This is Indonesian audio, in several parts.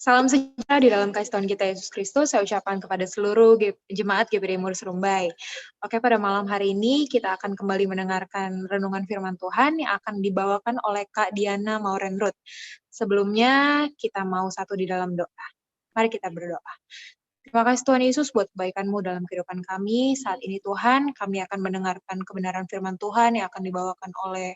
Salam sejahtera di dalam kasih Tuhan kita Yesus Kristus, saya ucapkan kepada seluruh jemaat GBD Mur Serumbai. Oke, pada malam hari ini kita akan kembali mendengarkan renungan firman Tuhan yang akan dibawakan oleh Kak Diana Maurenrut. Sebelumnya kita mau satu di dalam doa. Mari kita berdoa. Terima kasih Tuhan Yesus buat kebaikan-Mu dalam kehidupan kami. Saat ini Tuhan, kami akan mendengarkan kebenaran firman Tuhan yang akan dibawakan oleh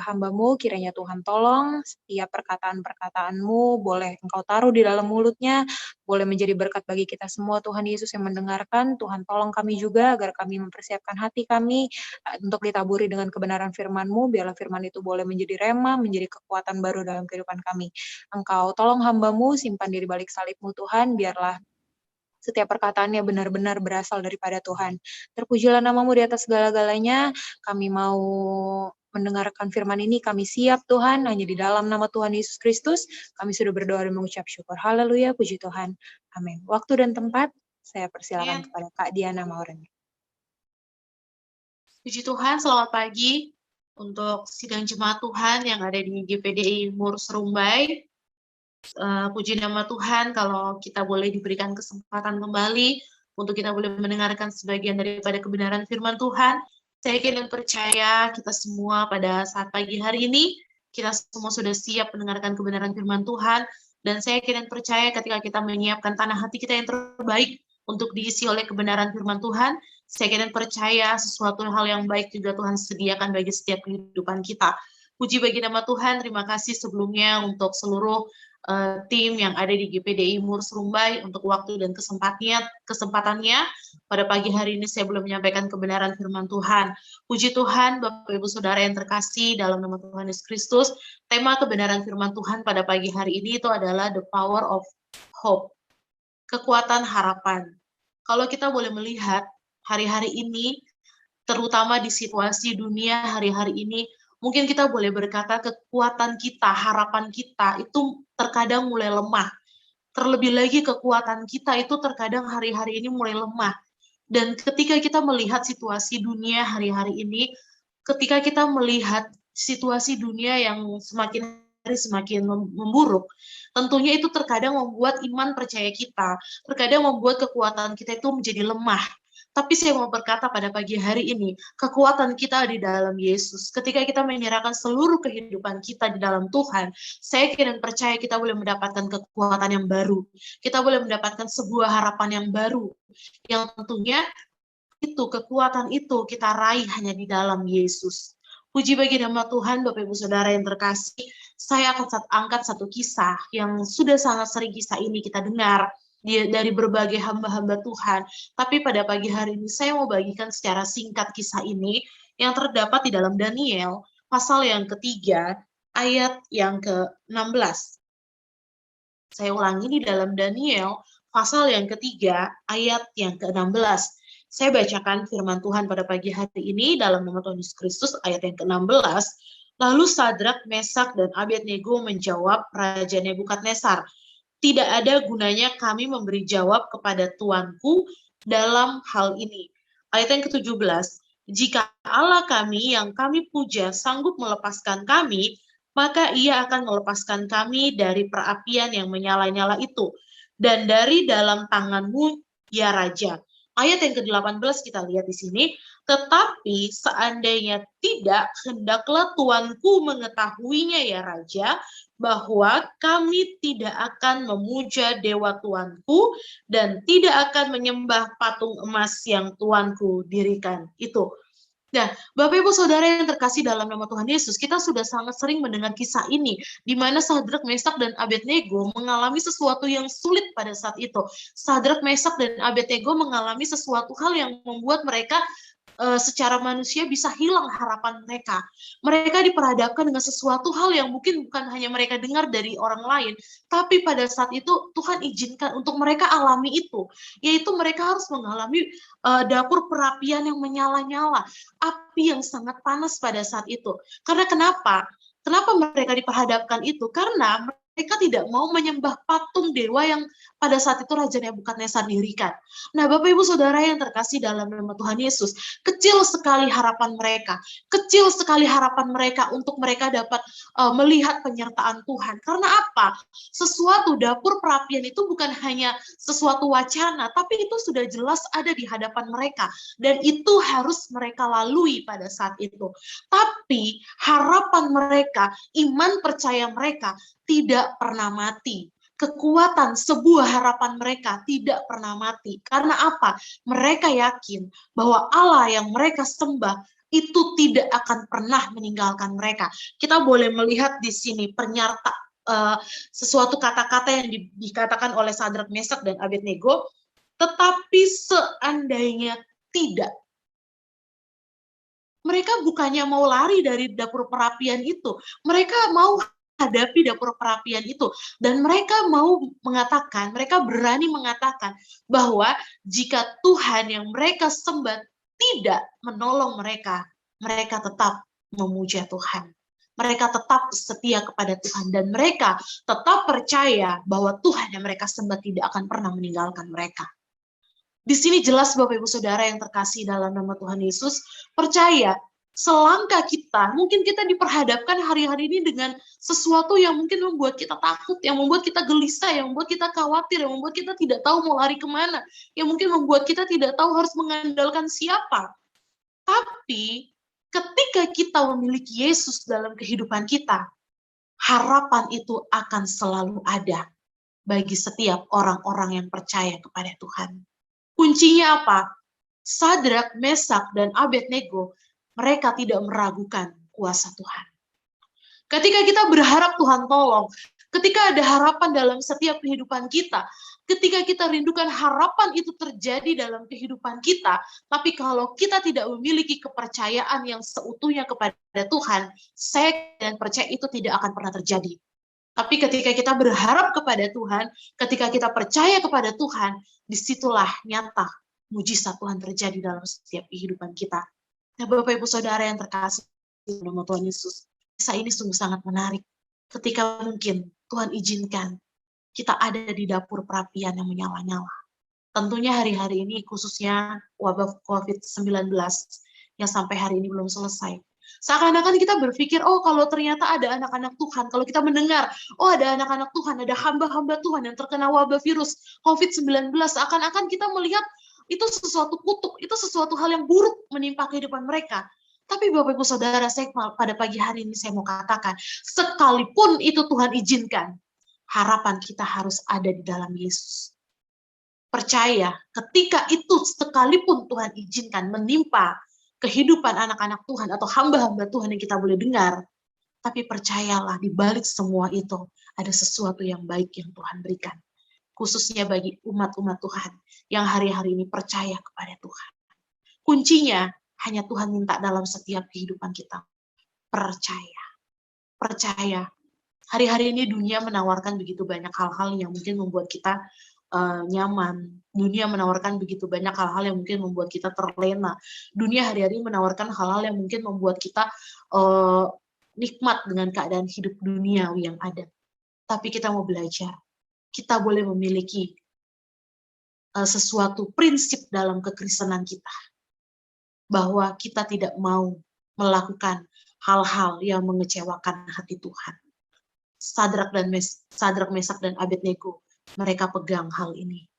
hamba-Mu. Kiranya Tuhan tolong setiap perkataan-perkataan-Mu boleh Engkau taruh di dalam mulutnya, boleh menjadi berkat bagi kita semua Tuhan Yesus yang mendengarkan. Tuhan tolong kami juga agar kami mempersiapkan hati kami untuk ditaburi dengan kebenaran firman-Mu, biarlah firman itu boleh menjadi rema, menjadi kekuatan baru dalam kehidupan kami. Engkau tolong hamba-Mu, simpan diri balik salib-Mu Tuhan, biarlah setiap perkataannya benar-benar berasal daripada Tuhan. Terpujilah nama-Mu di atas segala-galanya. Kami mau mendengarkan firman ini, kami siap Tuhan, hanya di dalam nama Tuhan Yesus Kristus, kami sudah berdoa dan mengucap syukur. Haleluya, puji Tuhan. Amin. Waktu dan tempat, saya persilakan kepada Kak Diana Mauren. Puji Tuhan, selamat pagi untuk sidang jemaat Tuhan yang ada di GPDI Mur Serumbai. Puji nama Tuhan kalau kita boleh diberikan kesempatan kembali untuk kita boleh mendengarkan sebagian daripada kebenaran firman Tuhan. Saya yakin dan percaya kita semua pada saat pagi hari ini, kita semua sudah siap mendengarkan kebenaran firman Tuhan, dan saya yakin dan percaya ketika kita menyiapkan tanah hati kita yang terbaik untuk diisi oleh kebenaran firman Tuhan, saya yakin dan percaya sesuatu hal yang baik juga Tuhan sediakan bagi setiap kehidupan kita. Puji bagi nama Tuhan, terima kasih sebelumnya untuk seluruh tim yang ada di GPDI Mur Serumbai untuk waktu dan kesempatannya. Pada pagi hari ini saya belum menyampaikan kebenaran firman Tuhan. Puji Tuhan, Bapak Ibu Saudara yang terkasih dalam nama Tuhan Yesus Kristus. Tema kebenaran firman Tuhan pada pagi hari ini itu adalah the power of hope, kekuatan harapan. Kalau kita boleh melihat hari-hari ini, terutama di situasi dunia hari-hari ini, mungkin kita boleh berkata kekuatan kita, harapan kita itu terkadang mulai lemah. Terlebih lagi kekuatan kita itu terkadang hari-hari ini mulai lemah. Dan ketika kita melihat situasi dunia hari-hari ini, ketika kita melihat situasi dunia yang semakin hari semakin memburuk, tentunya itu terkadang membuat iman percaya kita, terkadang membuat kekuatan kita itu menjadi lemah. Tapi saya mau berkata pada pagi hari ini, kekuatan kita di dalam Yesus. Ketika kita menyerahkan seluruh kehidupan kita di dalam Tuhan, saya yakin dan percaya kita boleh mendapatkan kekuatan yang baru. Kita boleh mendapatkan sebuah harapan yang baru. Yang tentunya itu, kekuatan itu kita raih hanya di dalam Yesus. Puji bagi nama Tuhan, Bapak Ibu Saudara yang terkasih, saya akan angkat satu kisah yang sudah sangat sering kisah ini kita dengar dari berbagai hamba-hamba Tuhan. Tapi pada pagi hari ini saya mau bagikan secara singkat kisah ini yang terdapat di dalam Daniel pasal yang ketiga ayat yang ke-16. Saya ulangi, di dalam Daniel pasal yang ketiga ayat yang ke-16. Saya bacakan firman Tuhan pada pagi hari ini dalam nama Tuhan Yesus Kristus ayat yang ke-16. Lalu Sadrak, Mesak, dan Abednego menjawab Raja Nebukadnezar, tidak ada gunanya kami memberi jawab kepada Tuanku dalam hal ini. Ayat yang ke-17, jika Allah kami yang kami puja sanggup melepaskan kami, maka ia akan melepaskan kami dari perapian yang menyala-nyala itu, dan dari dalam tanganmu, ya Raja. Ayat yang ke-18 kita lihat di sini, tetapi seandainya tidak, hendaklah Tuanku mengetahuinya ya Raja, bahwa kami tidak akan memuja dewa Tuanku dan tidak akan menyembah patung emas yang Tuanku dirikan. Itu. Nah, Bapak Ibu Saudara yang terkasih dalam nama Tuhan Yesus, kita sudah sangat sering mendengar kisah ini, di mana Sadrak, Mesak, dan Abednego mengalami sesuatu yang sulit pada saat itu. Sadrak, Mesak, dan Abednego mengalami sesuatu hal yang membuat mereka secara manusia bisa hilang harapan mereka. Mereka diperhadapkan dengan sesuatu hal yang mungkin bukan hanya mereka dengar dari orang lain, tapi pada saat itu Tuhan izinkan untuk mereka alami itu, yaitu mereka harus mengalami dapur perapian yang menyala-nyala, api yang sangat panas pada saat itu. Karena kenapa? Kenapa mereka diperhadapkan itu? Karena mereka tidak mau menyembah patung dewa yang pada saat itu Raja Nebukadnezar dirikan. Nah, Bapak Ibu Saudara yang terkasih dalam nama Tuhan Yesus, kecil sekali harapan mereka untuk mereka dapat melihat penyertaan Tuhan. Karena apa? Sesuatu dapur perapian itu bukan hanya sesuatu wacana, tapi itu sudah jelas ada di hadapan mereka. Dan itu harus mereka lalui pada saat itu. Tapi harapan mereka, iman percaya mereka tidak pernah mati. Kekuatan sebuah harapan mereka tidak pernah mati. Karena apa? Mereka yakin bahwa Allah yang mereka sembah itu tidak akan pernah meninggalkan mereka. Kita boleh melihat di sini sesuatu kata-kata yang dikatakan oleh Sadrak, Mesak, dan Abednego, tetapi seandainya tidak. Mereka bukannya mau lari dari dapur perapian itu, mereka mau hadapi dapur perapian itu, dan mereka berani mengatakan bahwa jika Tuhan yang mereka sembah tidak menolong mereka, mereka tetap memuja Tuhan. Mereka tetap setia kepada Tuhan, dan mereka tetap percaya bahwa Tuhan yang mereka sembah tidak akan pernah meninggalkan mereka. Di sini jelas Bapak Ibu Saudara yang terkasih dalam nama Tuhan Yesus, percaya selangkah kita, mungkin kita diperhadapkan hari-hari ini dengan sesuatu yang mungkin membuat kita takut, yang membuat kita gelisah, yang membuat kita khawatir, yang membuat kita tidak tahu mau lari kemana, yang mungkin membuat kita tidak tahu harus mengandalkan siapa. Tapi ketika kita memiliki Yesus dalam kehidupan kita, harapan itu akan selalu ada bagi setiap orang-orang yang percaya kepada Tuhan. Kuncinya apa? Sadrak, Mesak, dan Abednego, mereka tidak meragukan kuasa Tuhan. Ketika kita berharap Tuhan tolong, ketika ada harapan dalam setiap kehidupan kita, ketika kita rindukan harapan itu terjadi dalam kehidupan kita, tapi kalau kita tidak memiliki kepercayaan yang seutuhnya kepada Tuhan, saya dan percaya itu tidak akan pernah terjadi. Tapi ketika kita berharap kepada Tuhan, ketika kita percaya kepada Tuhan, disitulah nyata mujizat Tuhan terjadi dalam setiap kehidupan kita. Nah, Bapak Ibu Saudara yang terkasih dalam nama Tuhan Yesus, kisah ini sungguh sangat menarik. Ketika mungkin Tuhan izinkan kita ada di dapur perapian yang menyala-nyala. Tentunya hari-hari ini khususnya wabah COVID-19 yang sampai hari ini belum selesai. Seakan-akan kita berpikir, oh kalau ternyata ada anak-anak Tuhan, kalau kita mendengar, oh ada anak-anak Tuhan, ada hamba-hamba Tuhan yang terkena wabah virus COVID-19, seakan-akan kita melihat itu sesuatu kutuk, itu sesuatu hal yang buruk menimpa kehidupan mereka. Tapi Bapak Ibu Saudara, saya pada pagi hari ini saya mau katakan, sekalipun itu Tuhan izinkan, harapan kita harus ada di dalam Yesus. Percaya, ketika itu sekalipun Tuhan izinkan menimpa kehidupan anak-anak Tuhan atau hamba-hamba Tuhan yang kita boleh dengar, tapi percayalah di balik semua itu ada sesuatu yang baik yang Tuhan berikan. Khususnya bagi umat-umat Tuhan yang hari-hari ini percaya kepada Tuhan. Kuncinya hanya Tuhan minta dalam setiap kehidupan kita. Percaya. Percaya. Hari-hari ini dunia menawarkan begitu banyak hal-hal yang mungkin membuat kita nyaman. Dunia menawarkan begitu banyak hal-hal yang mungkin membuat kita terlena. Dunia hari-hari menawarkan hal-hal yang mungkin membuat kita nikmat dengan keadaan hidup duniawi yang ada. Tapi kita mau belajar. Kita boleh memiliki sesuatu prinsip dalam kekristenan kita. Bahwa kita tidak mau melakukan hal-hal yang mengecewakan hati Tuhan. Sadrak, Mesak, dan Abednego, mereka pegang hal ini.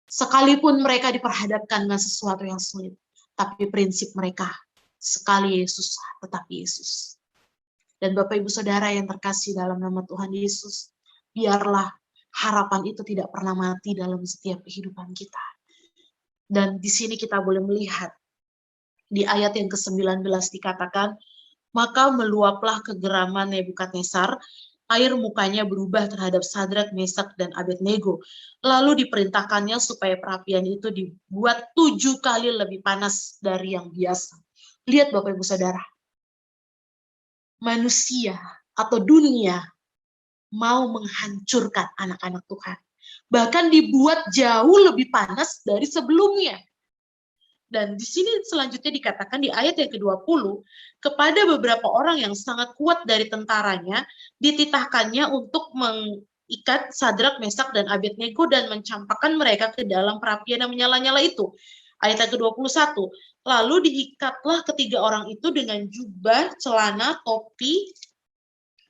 Sekalipun mereka diperhadapkan dengan sesuatu yang sulit, tapi prinsip mereka, sekali Yesus, tetap Yesus. Dan Bapak Ibu Saudara yang terkasih dalam nama Tuhan Yesus, biarlah harapan itu tidak pernah mati dalam setiap kehidupan kita. Dan di sini kita boleh melihat, di ayat yang ke-19 dikatakan, maka meluaplah kegeraman Nebukadnezar, air mukanya berubah terhadap Sadrak, Mesak, dan Abednego. Lalu diperintahkannya supaya perapian itu dibuat 7 kali lebih panas dari yang biasa. Lihat Bapak Ibu Saudara, manusia atau dunia mau menghancurkan anak-anak Tuhan. Bahkan dibuat jauh lebih panas dari sebelumnya. Dan di sini selanjutnya dikatakan di ayat yang ke-20, kepada beberapa orang yang sangat kuat dari tentaranya, dititahkannya untuk ikat Sadrak, Mesak, dan Abednego dan mencampakkan mereka ke dalam perapian yang menyala-nyala itu. Ayat yang ke-21. Lalu diikatlah ketiga orang itu dengan jubah, celana, topi,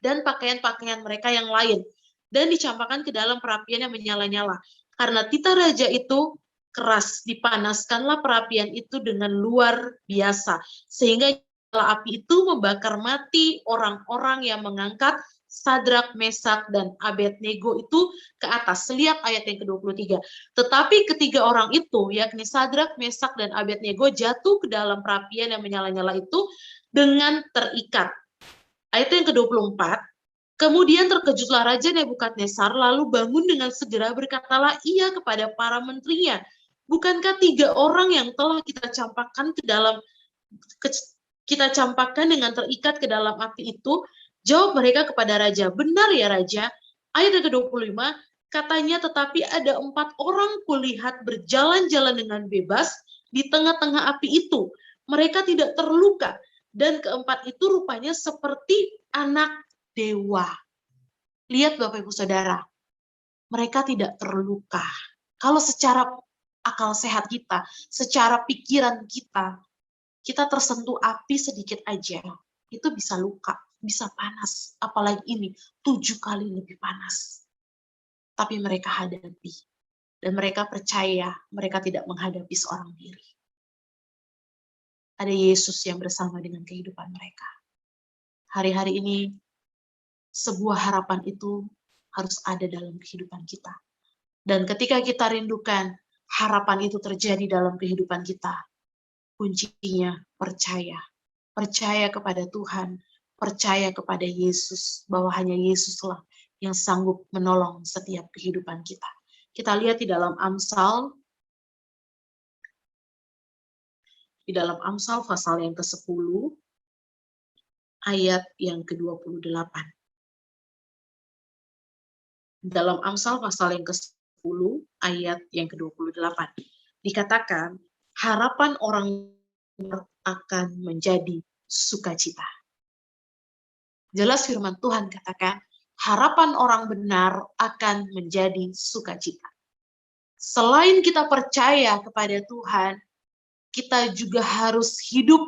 dan pakaian-pakaian mereka yang lain, dan dicampakkan ke dalam perapian yang menyala-nyala. Karena titah raja itu keras, dipanaskanlah perapian itu dengan luar biasa, sehingga nyala api itu membakar mati orang-orang yang mengangkat Sadrak, Mesak, dan Abednego itu ke atas. Lihat ayat yang ke-23. Tetapi ketiga orang itu, yakni Sadrak, Mesak, dan Abednego, jatuh ke dalam perapian yang menyala-nyala itu dengan terikat. Ayat yang ke-24, kemudian terkejutlah Raja Nebukadnezar, lalu bangun dengan segera berkatalah ia kepada para menterinya, bukankah tiga orang yang telah kita campakkan dengan terikat ke dalam api itu? Jawab mereka kepada Raja, benar ya Raja. Ayat yang ke-25, katanya, tetapi ada 4 orang kulihat berjalan-jalan dengan bebas di tengah-tengah api itu. Mereka tidak terluka, dan keempat itu rupanya seperti anak dewa. Lihat Bapak Ibu Saudara, mereka tidak terluka. Kalau secara akal sehat kita, secara pikiran kita tersentuh api sedikit aja, itu bisa luka, bisa panas. Apalagi ini, 7 kali lebih panas. Tapi mereka hadapi. Dan mereka percaya mereka tidak menghadapi seorang diri. Ada Yesus yang bersama dengan kehidupan mereka. Hari-hari ini, sebuah harapan itu harus ada dalam kehidupan kita. Dan ketika kita rindukan, harapan itu terjadi dalam kehidupan kita. Kuncinya percaya. Percaya kepada Tuhan, percaya kepada Yesus, bahwa hanya Yesuslah yang sanggup menolong setiap kehidupan kita. Kita lihat di dalam Amsal pasal yang ke-10, ayat yang ke-28. Dalam Amsal pasal yang ke-10, ayat yang ke-28. Dikatakan, harapan orang akan menjadi sukacita. Jelas firman Tuhan katakan, harapan orang benar akan menjadi sukacita. Selain kita percaya kepada Tuhan, kita juga harus hidup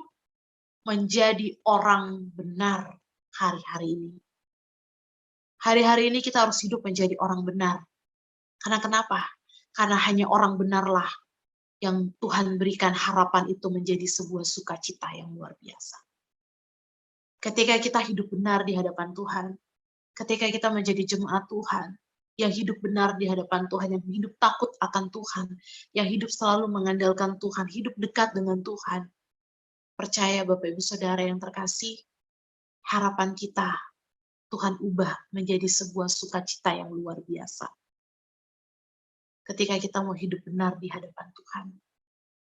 menjadi orang benar hari-hari ini. Hari-hari ini kita harus hidup menjadi orang benar. Karena kenapa? Karena hanya orang benarlah yang Tuhan berikan harapan itu menjadi sebuah sukacita yang luar biasa. Ketika kita hidup benar di hadapan Tuhan, ketika kita menjadi jemaat Tuhan, yang hidup benar di hadapan Tuhan, yang hidup takut akan Tuhan, yang hidup selalu mengandalkan Tuhan, hidup dekat dengan Tuhan. Percaya Bapak Ibu Saudara yang terkasih, harapan kita Tuhan ubah menjadi sebuah sukacita yang luar biasa. Ketika kita mau hidup benar di hadapan Tuhan,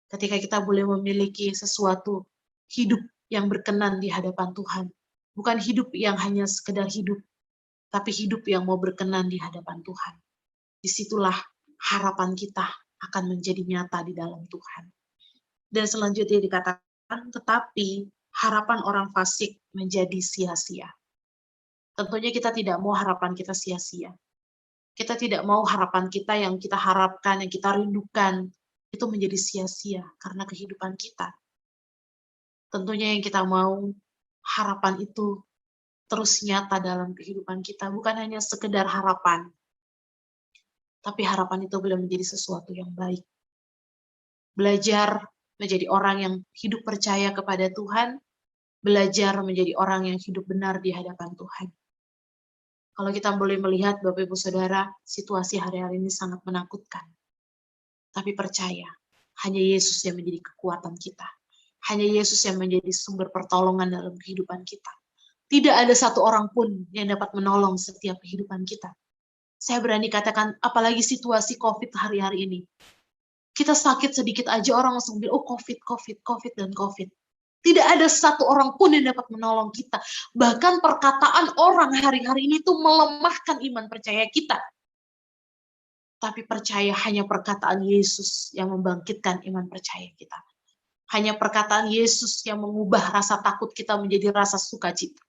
ketika kita boleh memiliki sesuatu hidup yang berkenan di hadapan Tuhan, bukan hidup yang hanya sekedar hidup, tapi hidup yang mau berkenan di hadapan Tuhan. Disitulah harapan kita akan menjadi nyata di dalam Tuhan. Dan selanjutnya dikatakan, tetapi harapan orang fasik menjadi sia-sia. Tentunya kita tidak mau harapan kita sia-sia. Kita tidak mau harapan kita yang kita harapkan, yang kita rindukan, itu menjadi sia-sia karena kehidupan kita. Tentunya yang kita mau harapan itu terus nyata dalam kehidupan kita, bukan hanya sekedar harapan, tapi harapan itu boleh menjadi sesuatu yang baik. Belajar menjadi orang yang hidup percaya kepada Tuhan, belajar menjadi orang yang hidup benar di hadapan Tuhan. Kalau kita boleh melihat, Bapak Ibu Saudara, situasi hari-hari ini sangat menakutkan. Tapi percaya, hanya Yesus yang menjadi kekuatan kita. Hanya Yesus yang menjadi sumber pertolongan dalam kehidupan kita. Tidak ada satu orang pun yang dapat menolong setiap kehidupan kita. Saya berani katakan, apalagi situasi COVID hari-hari ini. Kita sakit sedikit aja, orang langsung bilang, oh COVID, dan COVID. Tidak ada satu orang pun yang dapat menolong kita. Bahkan perkataan orang hari-hari ini tuh melemahkan iman percaya kita. Tapi percaya hanya perkataan Yesus yang membangkitkan iman percaya kita. Hanya perkataan Yesus yang mengubah rasa takut kita menjadi rasa sukacita.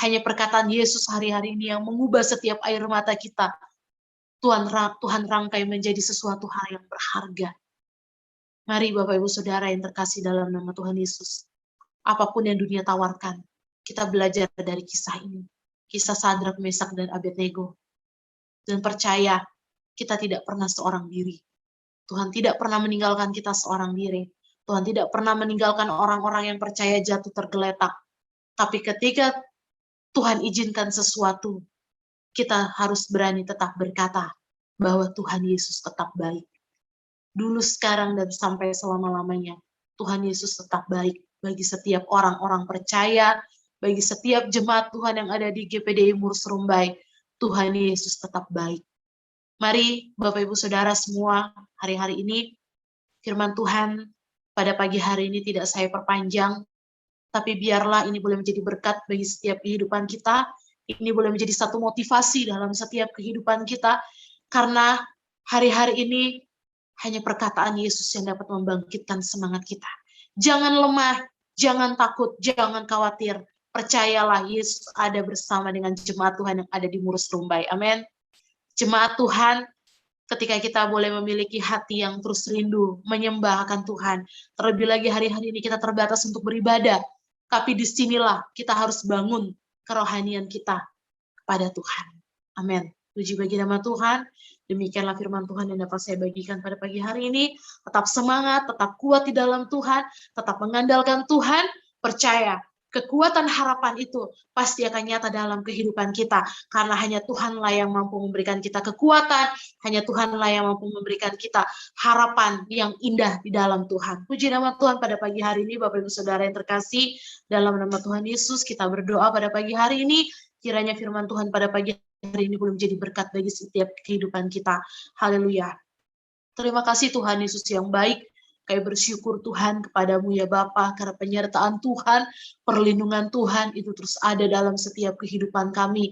Hanya perkataan Yesus hari-hari ini yang mengubah setiap air mata kita Tuhan rangkai menjadi sesuatu hal yang berharga. Mari Bapak Ibu Saudara yang terkasih dalam nama Tuhan Yesus, apapun yang dunia tawarkan, kita belajar dari kisah ini. Kisah Sadrak, Mesak, dan Abednego. Dan percaya, kita tidak pernah seorang diri. Tuhan tidak pernah meninggalkan kita seorang diri. Tuhan tidak pernah meninggalkan orang-orang yang percaya jatuh tergeletak. Tapi ketika Tuhan izinkan sesuatu, kita harus berani tetap berkata bahwa Tuhan Yesus tetap baik. Dulu, sekarang, dan sampai selama-lamanya, Tuhan Yesus tetap baik bagi setiap orang-orang percaya, bagi setiap jemaat Tuhan yang ada di GPDI Murs Rumbai. Tuhan Yesus tetap baik. Mari Bapak Ibu Saudara semua, hari-hari ini firman Tuhan pada pagi hari ini tidak saya perpanjang, tapi biarlah ini boleh menjadi berkat bagi setiap kehidupan kita, ini boleh menjadi satu motivasi dalam setiap kehidupan kita, karena hari-hari ini hanya perkataan Yesus yang dapat membangkitkan semangat kita. Jangan lemah, jangan takut, jangan khawatir. Percayalah, Yesus ada bersama dengan jemaat Tuhan yang ada di Murs Rumbai. Amin. Jemaat Tuhan, ketika kita boleh memiliki hati yang terus rindu, menyembah akan Tuhan. Terlebih lagi hari-hari ini kita terbatas untuk beribadah. Tapi disinilah kita harus bangun kerohanian kita kepada Tuhan. Amin. Puji bagi nama Tuhan. Demikianlah firman Tuhan yang dapat saya bagikan pada pagi hari ini. Tetap semangat, tetap kuat di dalam Tuhan, tetap mengandalkan Tuhan, percaya. Kekuatan harapan itu pasti akan nyata dalam kehidupan kita. Karena hanya Tuhanlah yang mampu memberikan kita kekuatan, hanya Tuhanlah yang mampu memberikan kita harapan yang indah di dalam Tuhan. Puji nama Tuhan pada pagi hari ini, Bapak Ibu Saudara yang terkasih, dalam nama Tuhan Yesus kita berdoa pada pagi hari ini, kiranya firman Tuhan pada pagi hari ini boleh menjadi berkat bagi setiap kehidupan kita. Haleluya. Terima kasih Tuhan Yesus yang baik. Kami bersyukur Tuhan kepadamu ya Bapa, karena penyertaan Tuhan, perlindungan Tuhan itu terus ada dalam setiap kehidupan kami.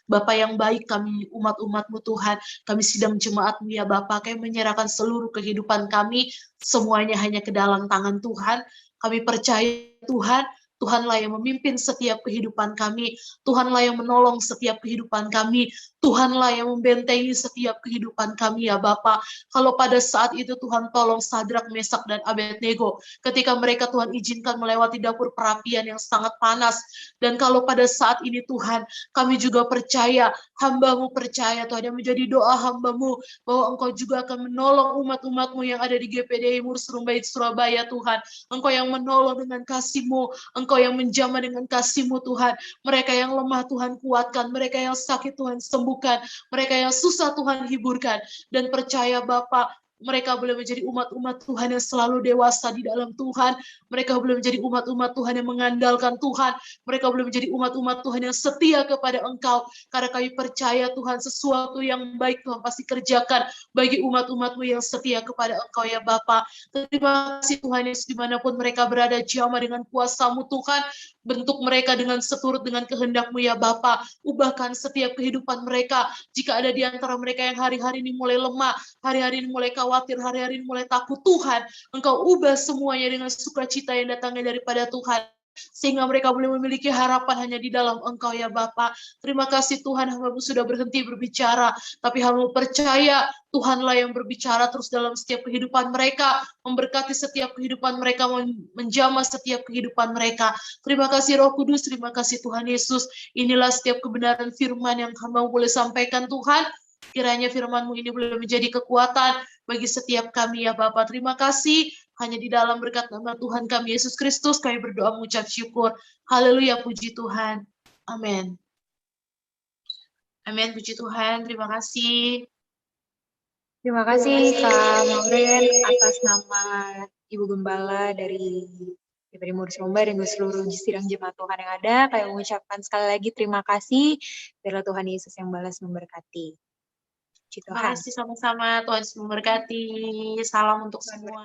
Bapa yang baik, kami umat-umatmu Tuhan, kami sidang jemaatmu ya Bapa, kami menyerahkan seluruh kehidupan kami, semuanya hanya ke dalam tangan Tuhan. Kami percaya Tuhan, Tuhanlah yang memimpin setiap kehidupan kami, Tuhanlah yang menolong setiap kehidupan kami, Tuhanlah yang membentengi setiap kehidupan kami ya Bapa. Kalau pada saat itu Tuhan tolong Sadrak, Mesak, dan Abednego, ketika mereka Tuhan izinkan melewati dapur perapian yang sangat panas, dan kalau pada saat ini Tuhan, kami juga percaya, hamba-Mu percaya Tuhan, yang menjadi doa hamba-Mu, bahwa Engkau juga akan menolong umat-umat-Mu yang ada di GPDI Murs Rumbai Surabaya Tuhan. Engkau yang menolong dengan kasih-Mu, Engkau yang menjamah dengan kasih-Mu Tuhan. Mereka yang lemah Tuhan kuatkan, mereka yang sakit Tuhan sembuhkan, mereka yang susah Tuhan hiburkan. Dan percaya Bapa, mereka boleh menjadi umat-umat Tuhan yang selalu dewasa di dalam Tuhan. Mereka boleh menjadi umat-umat Tuhan yang mengandalkan Tuhan. Mereka boleh menjadi umat-umat Tuhan yang setia kepada Engkau. Karena kami percaya Tuhan, sesuatu yang baik Tuhan pasti kerjakan bagi umat-umat-Mu yang setia kepada Engkau ya Bapa. Terima kasih Tuhan Yesus, dimanapun mereka berada, jamah dengan kuasa-Mu Tuhan. Bentuk mereka dengan seturut dengan kehendak-Mu ya Bapa. Ubahkan setiap kehidupan mereka. Jika ada di antara mereka yang hari-hari ini mulai lemah, hari-hari ini mulai khawatir, hari-hari ini mulai takut, Tuhan, Engkau ubah semuanya dengan sukacita yang datangnya daripada Tuhan, sehingga mereka boleh memiliki harapan hanya di dalam Engkau ya Bapa. Terima kasih Tuhan, hamba-Mu sudah berhenti berbicara, tapi hamba-Mu percaya Tuhanlah yang berbicara terus dalam setiap kehidupan mereka, memberkati setiap kehidupan mereka, menjamah setiap kehidupan mereka. Terima kasih Roh Kudus, terima kasih Tuhan Yesus. Inilah setiap kebenaran firman yang hamba-Mu boleh sampaikan Tuhan. Kiranya firman-Mu ini boleh menjadi kekuatan bagi setiap kami ya Bapa. Terima kasih. Hanya di dalam berkat nama Tuhan kami Yesus Kristus kami berdoa mengucap syukur. Haleluya, puji Tuhan. Amin. Amin, puji Tuhan. Terima kasih. Terima kasih Kak Maureen atas nama Ibu Gembala dari GPDI Murs Rumbai dan seluruh sidang jemaat Tuhan yang ada. Kami mengucapkan sekali lagi terima kasih. Biarlah Tuhan Yesus yang balas memberkati. Terima kasih sama-sama. Tuhan Yesus memberkati. Salam untuk semua.